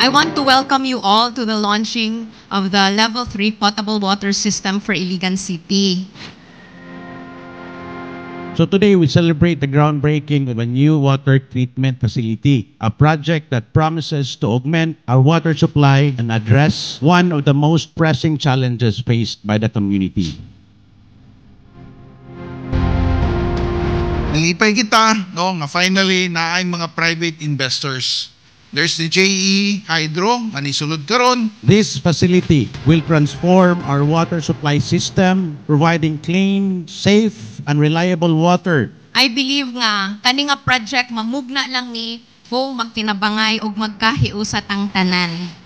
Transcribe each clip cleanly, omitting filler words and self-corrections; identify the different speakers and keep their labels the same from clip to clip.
Speaker 1: I want to welcome you all to the launching of the Level 3 potable water system for Iligan City.
Speaker 2: So today we celebrate the groundbreaking of a new water treatment facility, a project that promises to augment our water supply and address one of the most pressing challenges faced by the community.
Speaker 3: Nalipay kita, no, nga finally naay mga private investors. There's the JE Hydro, manisulod karon.
Speaker 2: This facility will transform our water supply system, providing clean, safe, and reliable water.
Speaker 1: I believe nga, kani nga project mamugna lang ni po magtinabangay og magkahiusat ang tanan.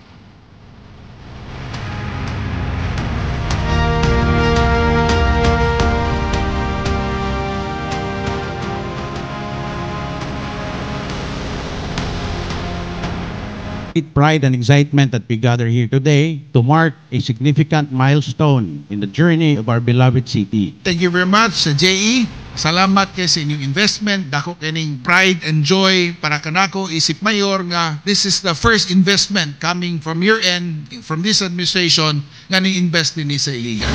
Speaker 2: With pride and excitement that we gather here today to mark a significant milestone in the journey of our beloved city.
Speaker 3: Thank you very much sa JE. Salamat kay sa inyong investment. Dako kining pride and joy para kanako isip mayor nga this is the first investment coming from your end, from this administration nga ni-invest din sa Iligan.